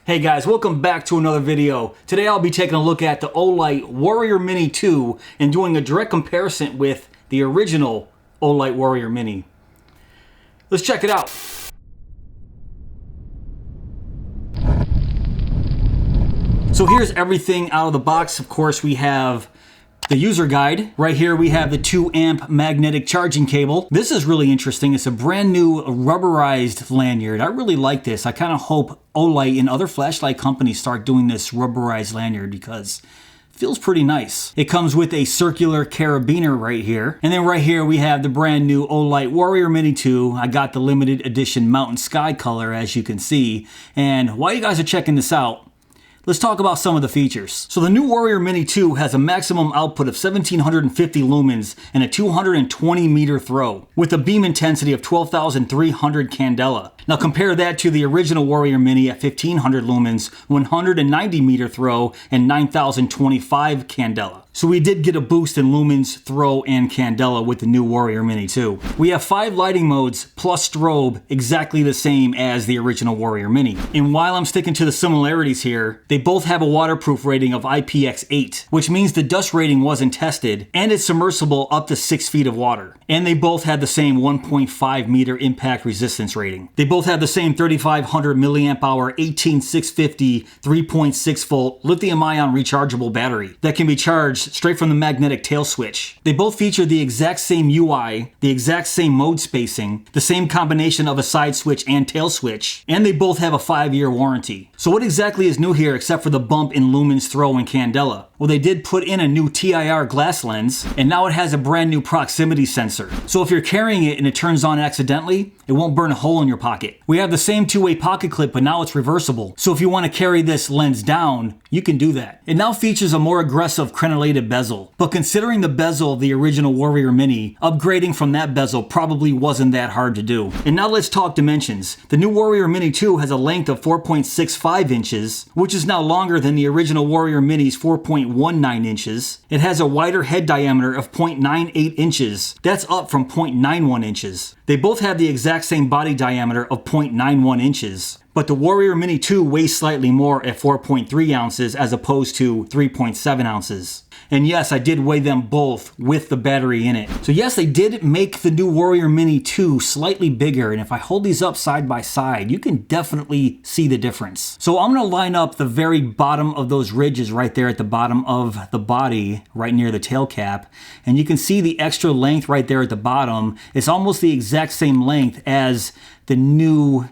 Hey guys, welcome back to another video. Today I'll be taking a look at the Olight Warrior Mini 2 and doing a direct comparison with the original Olight Warrior Mini. Let's check it out. So here's everything out of the box. Of course, we have the user guide. Right here we have the 2 amp magnetic charging cable. This is really interesting. It's a brand new rubberized lanyard. I really like this. I kind of hope Olight and other flashlight companies start doing this rubberized lanyard because it feels pretty nice. It comes with a circular carabiner right here. And then right here we have the brand new Olight Warrior Mini 2. I got the limited edition Mountain Sky color, as you can see. And while you guys are checking this out, let's talk about some of the features. So the new Warrior Mini 2 has a maximum output of 1750 lumens and a 220 meter throw with a beam intensity of 12,300 candela. Now compare that to the original Warrior Mini at 1500 lumens, 190 meter throw, and 9,025 candela. So we did get a boost in lumens, throw, and candela with the new Warrior Mini 2. We have 5 lighting modes plus strobe, exactly the same as the original Warrior Mini. And while I'm sticking to the similarities here, they both have a waterproof rating of IPX8, which means the dust rating wasn't tested, and it's submersible up to 6 feet of water. And they both have the same 1.5 meter impact resistance rating. They both have the same 3500 milliamp hour 18650 3.6 volt lithium ion rechargeable battery that can be charged straight from the magnetic tail switch. They both feature the exact same UI, the exact same mode spacing, the same combination of a side switch and tail switch, and they both have a 5-year warranty. So what exactly is new here except for the bump in lumens, throw, and candela? Well, they did put in a new TIR glass lens, and now it has a brand new proximity sensor. So if you're carrying it and it turns on accidentally, it won't burn a hole in your pocket. We have the same 2-way pocket clip, but now it's reversible. So if you want to carry this lens down, you can do that. It now features a more aggressive crenellated bezel. But considering the bezel of the original Warrior Mini, upgrading from that bezel probably wasn't that hard to do. And now let's talk dimensions. The new Warrior Mini 2 has a length of 4.65 inches, which is now longer than the original Warrior Mini's 4.19 inches. It has a wider head diameter of 0.98 inches. That's up from 0.91 inches. They both have the exact same body diameter of 0.91 inches. But the Warrior Mini 2 weighs slightly more at 4.3 ounces as opposed to 3.7 ounces. And yes, I did weigh them both with the battery in it. So yes, they did make the new Warrior Mini 2 slightly bigger, and if I hold these up side by side, you can definitely see the difference. So I'm gonna line up the very bottom of those ridges right there at the bottom of the body, right near the tail cap, and you can see the extra length right there at the bottom. It's almost the exact same length as the new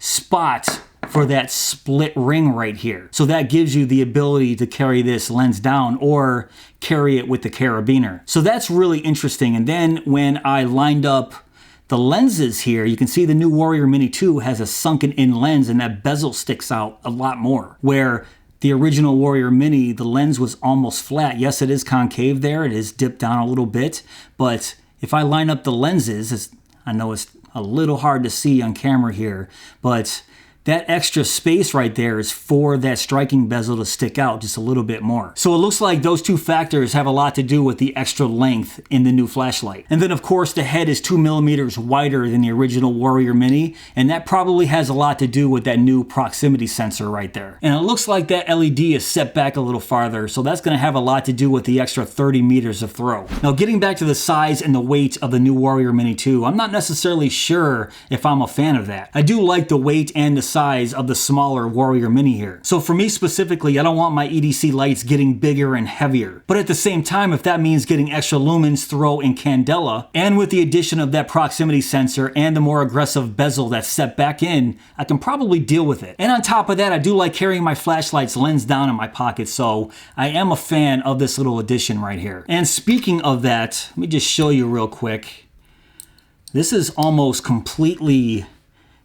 spot for that split ring right here. So that gives you the ability to carry this lens down or carry it with the carabiner. So that's really interesting. And then when I lined up the lenses here, you can see the new Warrior Mini 2 has a sunken in lens and that bezel sticks out a lot more. Where the original Warrior Mini, the lens was almost flat. Yes, it is concave there. It is dipped down a little bit. But if I line up the lenses, I know it's a little hard to see on camera here, but that extra space right there is for that striking bezel to stick out just a little bit more. So it looks like those two factors have a lot to do with the extra length in the new flashlight. And then of course the head is 2 millimeters wider than the original Warrior Mini, and that probably has a lot to do with that new proximity sensor right there. And it looks like that LED is set back a little farther, so that's gonna have a lot to do with the extra 30 meters of throw. Now getting back to the size and the weight of the new Warrior Mini 2, I'm not necessarily sure if I'm a fan of that. I do like the weight and the size of the smaller Warrior Mini here. So for me specifically, I don't want my EDC lights getting bigger and heavier. But at the same time, if that means getting extra lumens, throw, and candela, and with the addition of that proximity sensor and the more aggressive bezel that's set back in, I can probably deal with it. And on top of that, I do like carrying my flashlight's lens down in my pocket, so I am a fan of this little addition right here. And speaking of that, let me just show you real quick. This is almost completely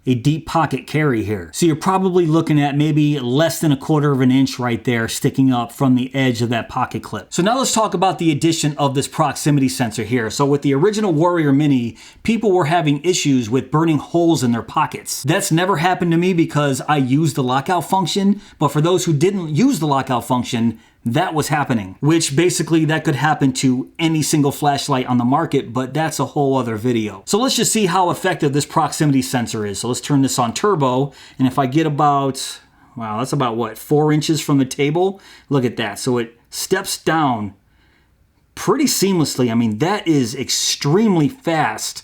a deep pocket carry here. So you're probably looking at maybe less than 1/4 of an inch right there sticking up from the edge of that pocket clip. So now let's talk about the addition of this proximity sensor here. So with the original Warrior Mini, people were having issues with burning holes in their pockets. That's never happened to me because I used the lockout function, but for those who didn't use the lockout function, that was happening, which basically that could happen to any single flashlight on the market, but that's a whole other video. So let's just see how effective this proximity sensor is. So let's turn this on turbo, and if I get about, Wow, that's about what, 4 inches from the table? Look at that. So it steps down pretty seamlessly. I mean, that is extremely fast.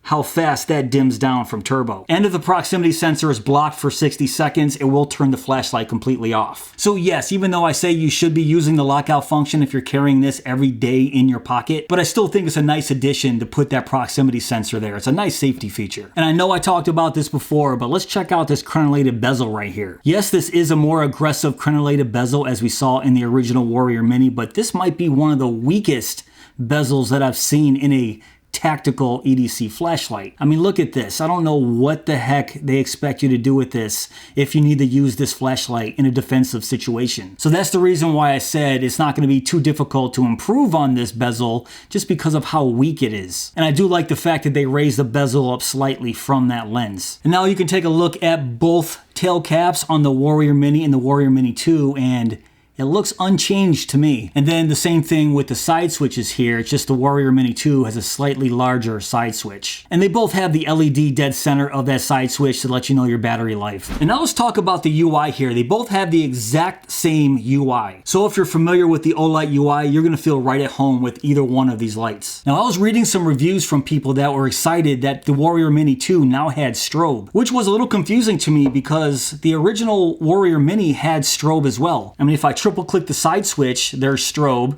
How fast that dims down from turbo. And if the proximity sensor is blocked for 60 seconds, it will turn the flashlight completely off. So yes, even though I say you should be using the lockout function if you're carrying this every day in your pocket, but I still think it's a nice addition to put that proximity sensor there. It's a nice safety feature. And I know I talked about this before, but let's check out this crenellated bezel right here. Yes, this is a more aggressive crenellated bezel as we saw in the original Warrior Mini, but this might be one of the weakest bezels that I've seen in a tactical EDC flashlight. I mean, look at this. I don't know what the heck they expect you to do with this if you need to use this flashlight in a defensive situation. So that's the reason why I said it's not going to be too difficult to improve on this bezel just because of how weak it is. And I do like the fact that they raised the bezel up slightly from that lens. And now you can take a look at both tail caps on the Warrior Mini and the Warrior Mini 2, and it looks unchanged to me. And then the same thing with the side switches here. It's just the Warrior Mini 2 has a slightly larger side switch. And they both have the LED dead center of that side switch to let you know your battery life. And now let's talk about the UI here. They both have the exact same UI. So if you're familiar with the Olight UI, you're gonna feel right at home with either one of these lights. Now I was reading some reviews from people that were excited that the Warrior Mini 2 now had strobe, which was a little confusing to me because the original Warrior Mini had strobe as well. I mean, if I triple click the side switch, there's strobe.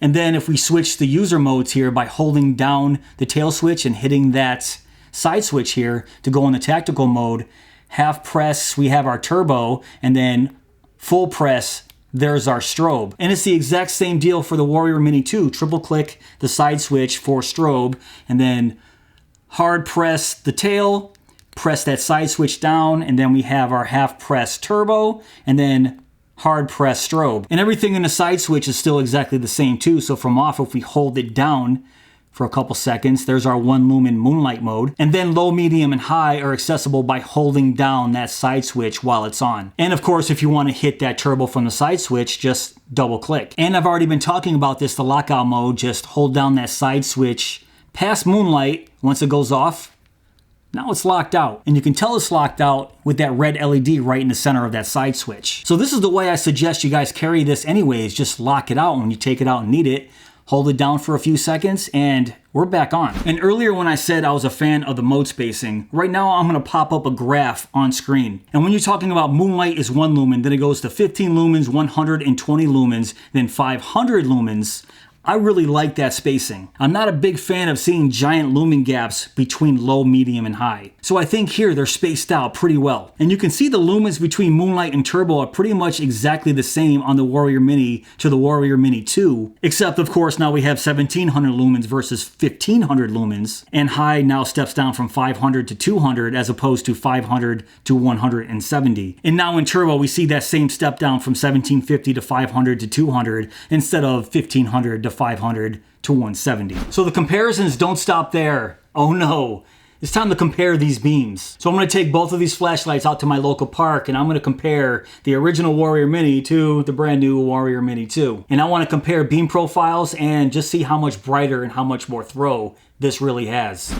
And then if we switch the user modes here by holding down the tail switch and hitting that side switch here to go in the tactical mode, half press, we have our turbo, and then full press, there's our strobe. And it's the exact same deal for the Warrior Mini 2. Triple click the side switch for strobe, and then hard press the tail, press that side switch down, and then we have our half press turbo, and then hard press strobe. And everything in the side switch is still exactly the same too. So from off, if we hold it down for a couple seconds, there's our 1 lumen moonlight mode. And then low, medium, and high are accessible by holding down that side switch while it's on. And of course, if you want to hit that turbo from the side switch, just double click. And I've already been talking about this, the lockout mode, just hold down that side switch past moonlight. Once it goes off, now it's locked out, and you can tell it's locked out with that red LED right in the center of that side switch. So this is the way I suggest you guys carry this anyways. Just lock it out when you take it out and need it. Hold it down for a few seconds, and we're back on. And earlier when I said I was a fan of the mode spacing, right now I'm gonna pop up a graph on screen. And when you're talking about moonlight is 1 lumen, then it goes to 15 lumens, 120 lumens, then 500 lumens. I really like that spacing. I'm not a big fan of seeing giant lumen gaps between low, medium, and high. So I think here they're spaced out pretty well. And you can see the lumens between Moonlight and Turbo are pretty much exactly the same on the Warrior Mini to the Warrior Mini 2, except of course now we have 1700 lumens versus 1500 lumens, and high now steps down from 500 to 200 as opposed to 500 to 170. And now in Turbo we see that same step down from 1750 to 500 to 200 instead of 1500 to 500 to 170. So the comparisons don't stop there. Oh no. It's time to compare these beams. So I'm going to take both of these flashlights out to my local park, and I'm going to compare the original Warrior Mini to the brand new Warrior Mini 2. And I want to compare beam profiles and just see how much brighter and how much more throw this really has.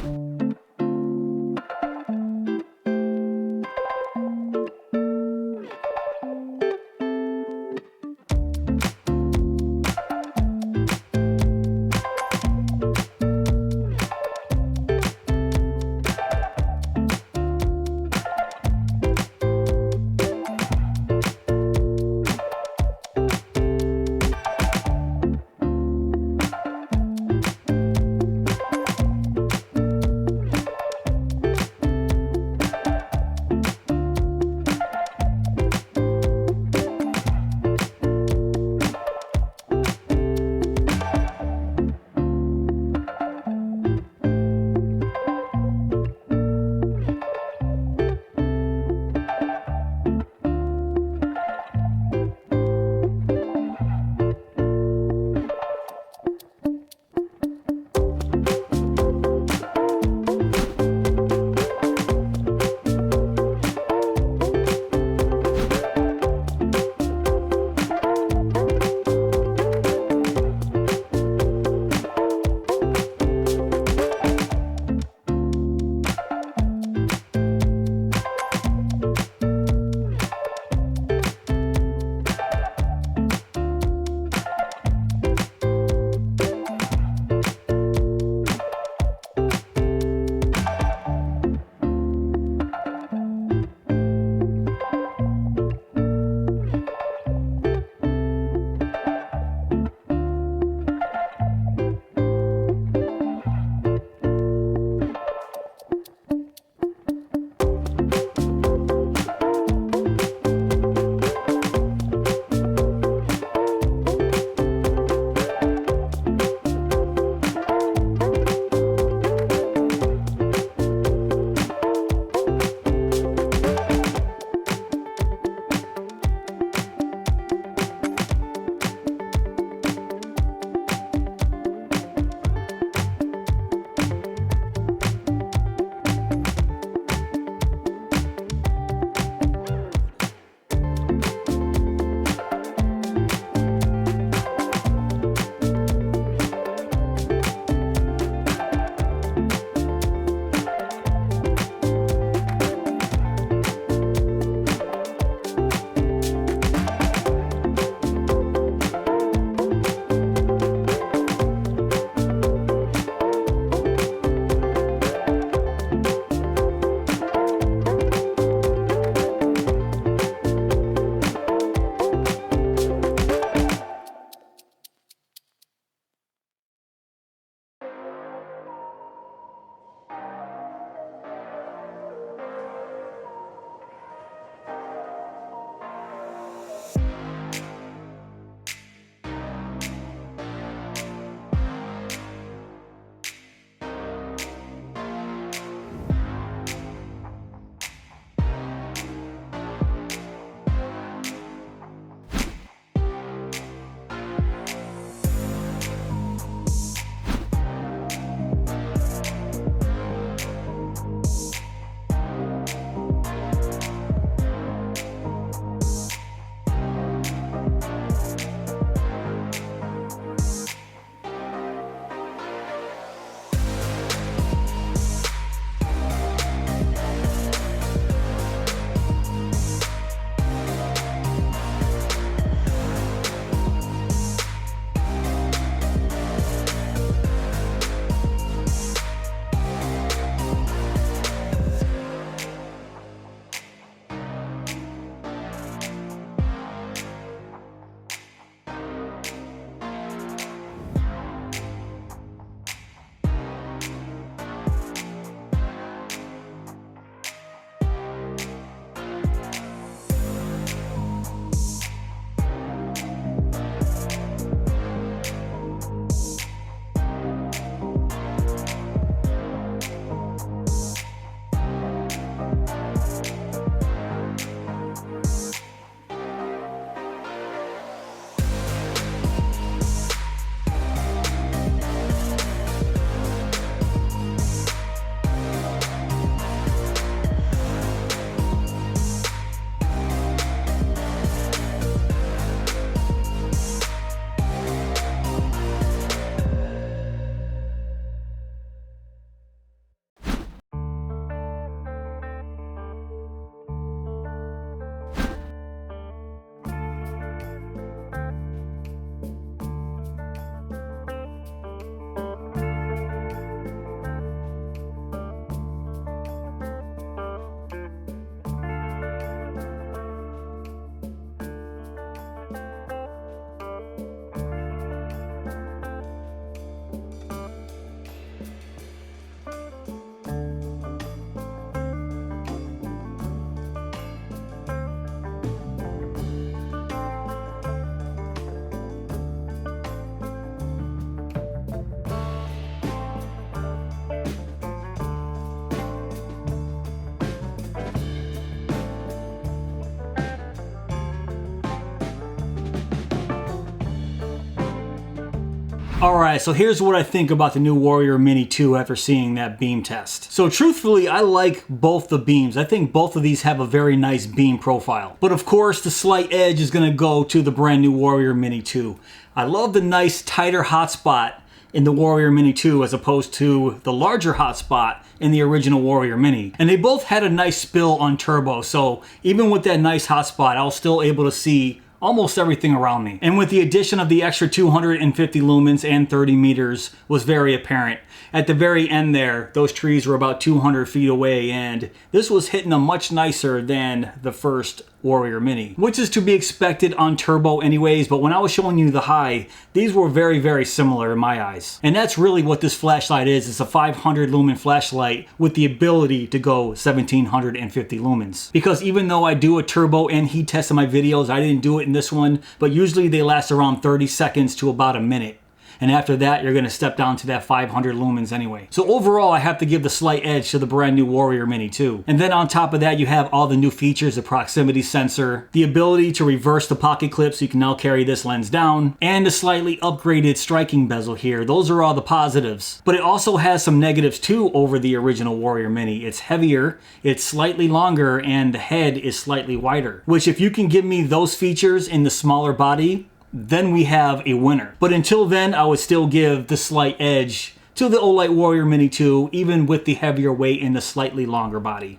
Alright, so here's what I think about the new Warrior Mini 2 after seeing that beam test. So truthfully, I like both the beams. I think both of these have a very nice beam profile. But of course, the slight edge is going to go to the brand new Warrior Mini 2. I love the nice tighter hotspot in the Warrior Mini 2 as opposed to the larger hotspot in the original Warrior Mini. And they both had a nice spill on turbo, so even with that nice hotspot, I was still able to see almost everything around me. And with the addition of the extra 250 lumens and 30 meters was very apparent. At the very end there, those trees were about 200 feet away, and this was hitting them much nicer than the first Warrior Mini, which is to be expected on turbo anyways, but when I was showing you the high, these were very, very similar in my eyes. And that's really what this flashlight is. It's a 500 lumen flashlight with the ability to go 1750 lumens. Because even though I do a turbo and heat test in my videos, I didn't do it in this one, but usually they last around 30 seconds to about a minute. And after that, you're going to step down to that 500 lumens anyway. So overall, I have to give the slight edge to the brand new Warrior Mini 2. And then on top of that, you have all the new features, the proximity sensor, the ability to reverse the pocket clip so you can now carry this lens down, and the slightly upgraded striking bezel here. Those are all the positives. But it also has some negatives too over the original Warrior Mini. It's heavier, it's slightly longer, and the head is slightly wider. Which if you can give me those features in the smaller body, then we have a winner. But until then, I would still give the slight edge to the Olight Warrior Mini 2, even with the heavier weight and the slightly longer body.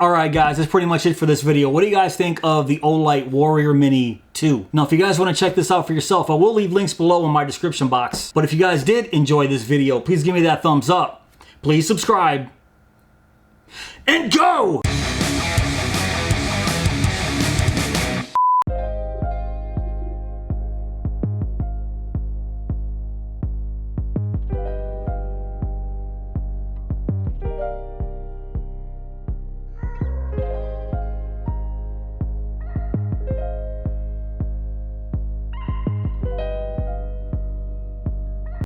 Alright guys, that's pretty much it for this video. What do you guys think of the Olight Warrior Mini 2? Now if you guys want to check this out for yourself, I will leave links below in my description box. But if you guys did enjoy this video, please give me that thumbs up. Please subscribe. And go!